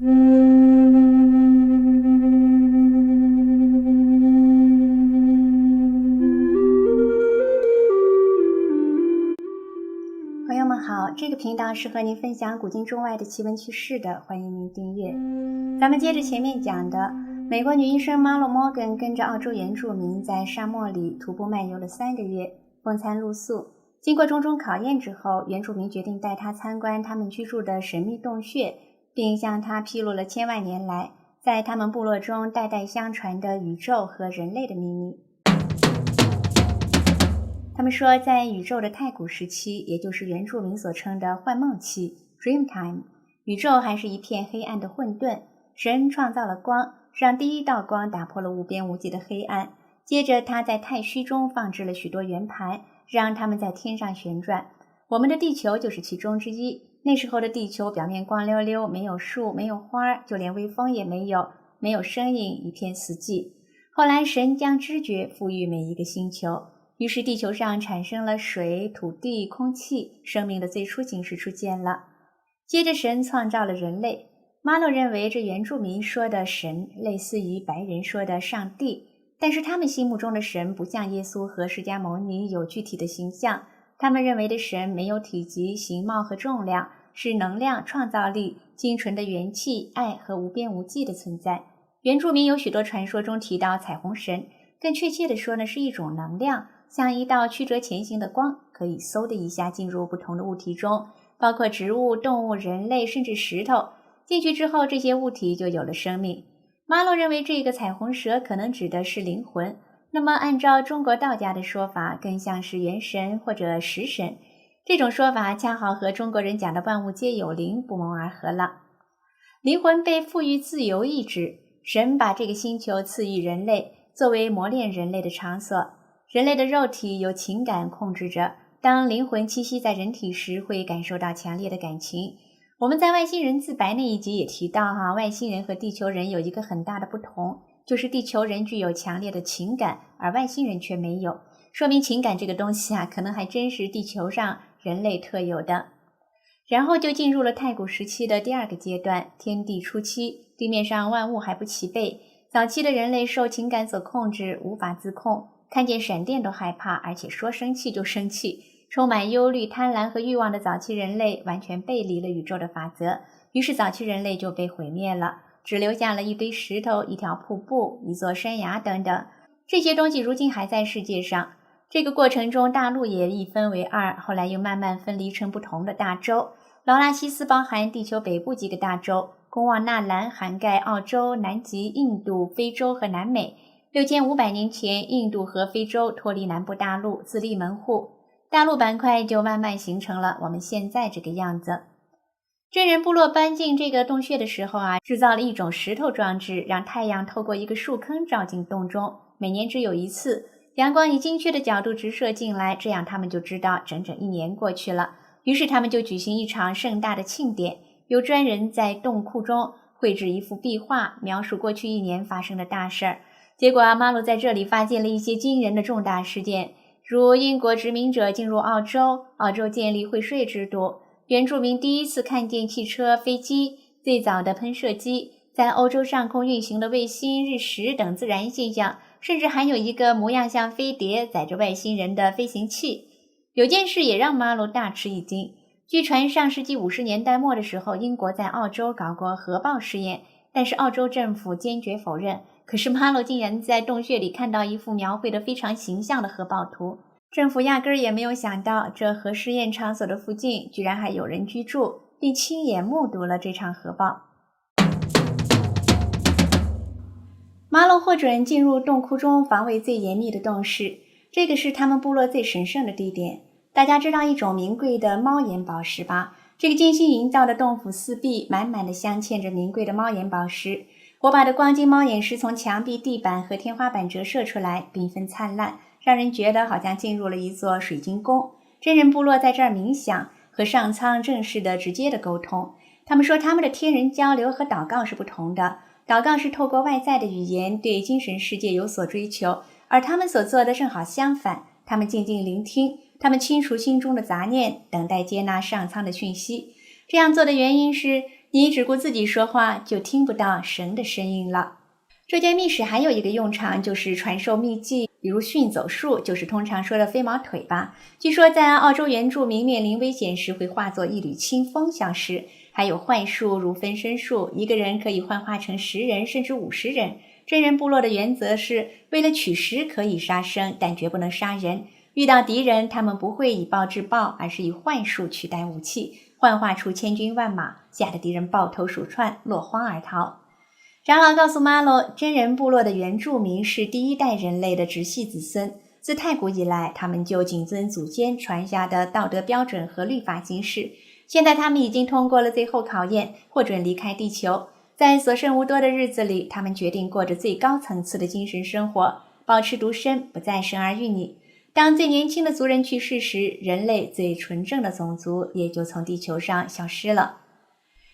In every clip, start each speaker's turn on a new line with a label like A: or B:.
A: 朋友们好，这个频道是和您分享古今中外的奇闻趣事的，欢迎您订阅。咱们接着前面讲的，美国女医生马洛·摩根跟着澳洲原住民在沙漠里徒步漫游了3个月，风餐露宿。经过种种考验之后，原住民决定带他参观他们居住的神秘洞穴，并向他披露了千万年来在他们部落中代代相传的宇宙和人类的秘密。他们说，在宇宙的太古时期，也就是原住民所称的幻梦期 （Dream Time）， 宇宙还是一片黑暗的混沌。神创造了光，让第一道光打破了无边无际的黑暗。接着，他在太虚中放置了许多圆盘，让它们在天上旋转。我们的地球就是其中之一。那时候的地球表面光溜溜，没有树，没有花，就连微风也没有，没有声音，一片死寂。后来，神将知觉赋予每一个星球。于是地球上产生了水、土地、空气，生命的最初形式出现了。接着神创造了人类。马洛认为这原住民说的神类似于白人说的上帝，但是他们心目中的神不像耶稣和释迦牟尼有具体的形象，他们认为的神没有体积、形貌和重量，是能量、创造力、精纯的元气、爱和无边无际的存在。原住民有许多传说中提到彩虹神，更确切地说呢，是一种能量，像一道曲折前行的光，可以嗖的一下进入不同的物体中，包括植物、动物、人类，甚至石头。进去之后，这些物体就有了生命。马洛认为这个彩虹蛇可能指的是灵魂，那么按照中国道家的说法，更像是元神或者食神。这种说法恰好和中国人讲的万物皆有灵不谋而合了。灵魂被赋予自由意志，神把这个星球赐予人类，作为磨练人类的场所。人类的肉体由情感控制着，当灵魂栖息在人体时，会感受到强烈的感情。我们在外星人自白那一集也提到外星人和地球人有一个很大的不同，就是地球人具有强烈的情感，而外星人却没有，说明情感这个东西可能还真是地球上人类特有的。然后就进入了太古时期的第2个阶段，天地初期，地面上万物还不齐备，早期的人类受情感所控制，无法自控，看见闪电都害怕，而且说生气就生气。充满忧虑、贪婪和欲望的早期人类完全背离了宇宙的法则，于是早期人类就被毁灭了，只留下了一堆石头、一条瀑布、一座山崖等等。这些东西如今还在世界上。这个过程中，大陆也一分为2，后来又慢慢分离成不同的大洲。劳拉西斯包含地球北部几个大洲，贡旺纳兰涵盖澳洲、南极、印度、非洲和南美。6500年前，印度和非洲脱离南部大陆，自立门户。大陆板块就慢慢形成了我们现在这个样子。真人部落搬进这个洞穴的时候制造了一种石头装置，让太阳透过一个树坑照进洞中，每年只有一次，阳光以精确的角度直射进来，这样他们就知道整整1年过去了。于是他们就举行一场盛大的庆典，有专人在洞窟中绘制一幅壁画，描述过去1年发生的大事儿。结果马鲁在这里发现了一些惊人的重大事件，如英国殖民者进入澳洲，澳洲建立汇税制度，原住民第一次看见汽车、飞机，最早的喷射机，在欧洲上空运行的卫星、日食等自然现象，甚至还有一个模样像飞碟、载着外星人的飞行器。有件事也让马鲁大吃一惊，据传上世纪50年代末的时候，英国在澳洲搞过核爆试验，但是澳洲政府坚决否认。可是马洛竟然在洞穴里看到一幅描绘得非常形象的核爆图，政府压根儿也没有想到这核试验场所的附近居然还有人居住，并亲眼目睹了这场核爆。马洛获准进入洞窟中防卫最严密的洞室，这个是他们部落最神圣的地点。大家知道一种名贵的猫眼宝石吧？这个精心营造的洞府四壁满满的镶嵌着名贵的猫眼宝石，火把的光晶猫眼石从墙壁、地板和天花板折射出来，缤纷灿烂，让人觉得好像进入了一座水晶宫。真人部落在这儿冥想，和上苍正式的直接的沟通。他们说他们的天人交流和祷告是不同的，祷告是透过外在的语言对精神世界有所追求，而他们所做的正好相反，他们静静聆听，他们清除心中的杂念，等待接纳上苍的讯息。这样做的原因是你只顾自己说话，就听不到神的声音了。这件密使还有一个用场，就是传授秘技，比如驯走术，就是通常说的飞毛腿吧。据说在澳洲原住民面临危险时会化作一缕清风消失。还有幻术，如分身术，一个人可以幻化成10人甚至50人。真人部落的原则是，为了取食可以杀生，但绝不能杀人。遇到敌人，他们不会以暴制暴，而是以幻术取代武器，幻化出千军万马，吓得敌人抱头鼠窜，落荒而逃。长老告诉马洛，真人部落的原住民是第一代人类的直系子孙，自太古以来，他们就谨遵祖先传下的道德标准和律法行事。现在他们已经通过了最后考验，获准离开地球。在所剩无多的日子里，他们决定过着最高层次的精神生活，保持独身，不再生儿育女。当最年轻的族人去世时，人类最纯正的种族也就从地球上消失了。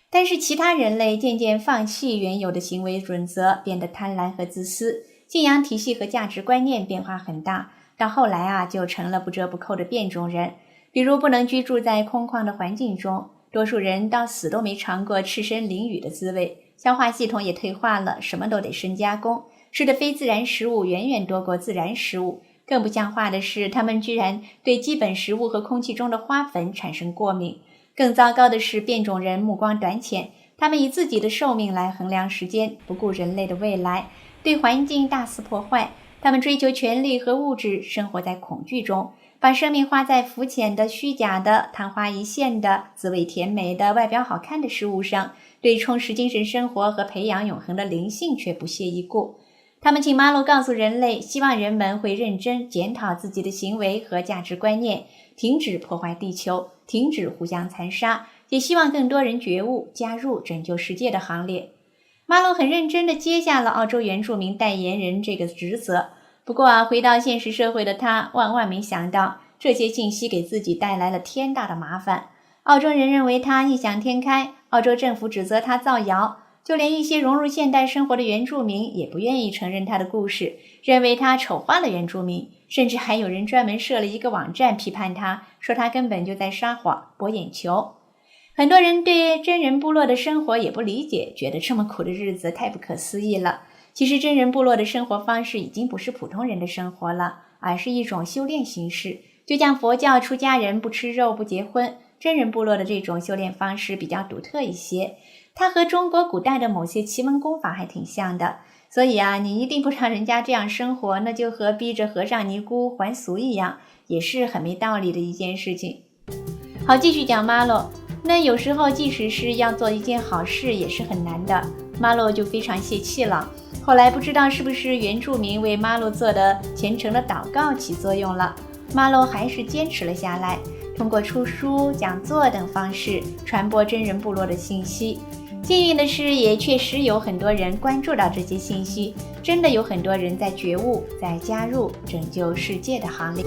A: 但是其他人类渐渐放弃原有的行为准则，变得贪婪和自私，信仰体系和价值观念变化很大，到后来就成了不折不扣的变种人。比如不能居住在空旷的环境中，多数人到死都没尝过赤身淋雨的滋味，消化系统也退化了，什么都得深加工，吃的非自然食物远远多过自然食物。更不像话的是，他们居然对基本食物和空气中的花粉产生过敏。更糟糕的是，变种人目光短浅，他们以自己的寿命来衡量时间，不顾人类的未来，对环境大肆破坏。他们追求权力和物质，生活在恐惧中，把生命花在肤浅的、虚假的、昙花一现的、滋味甜美的、外表好看的事物上，对充实精神生活和培养永恒的灵性却不屑一顾。他们请马洛告诉人类，希望人们会认真检讨自己的行为和价值观念，停止破坏地球，停止互相残杀，也希望更多人觉悟，加入拯救世界的行列。马洛很认真地接下了澳洲原住民代言人这个职责。不过回到现实社会的他，万万没想到，这些信息给自己带来了天大的麻烦。澳洲人认为他异想天开，澳洲政府指责他造谣，就连一些融入现代生活的原住民也不愿意承认他的故事，认为他丑化了原住民，甚至还有人专门设了一个网站批判他，说他根本就在撒谎，博眼球。很多人对真人部落的生活也不理解，觉得这么苦的日子太不可思议了。其实真人部落的生活方式已经不是普通人的生活了，而是一种修炼形式。就像佛教出家人不吃肉不结婚，真人部落的这种修炼方式比较独特一些，它和中国古代的某些奇门功法还挺像的。所以你一定不让人家这样生活，那就和逼着和尚尼姑还俗一样，也是很没道理的一件事情。好，继续讲马洛。那有时候即使是要做一件好事也是很难的，马洛就非常泄气了。后来不知道是不是原住民为马洛做的虔诚的祷告起作用了，马洛还是坚持了下来，通过出书、讲座等方式传播真人部落的信息。幸运的是，也确实有很多人关注到这些信息，真的有很多人在觉悟，在加入拯救世界的行列。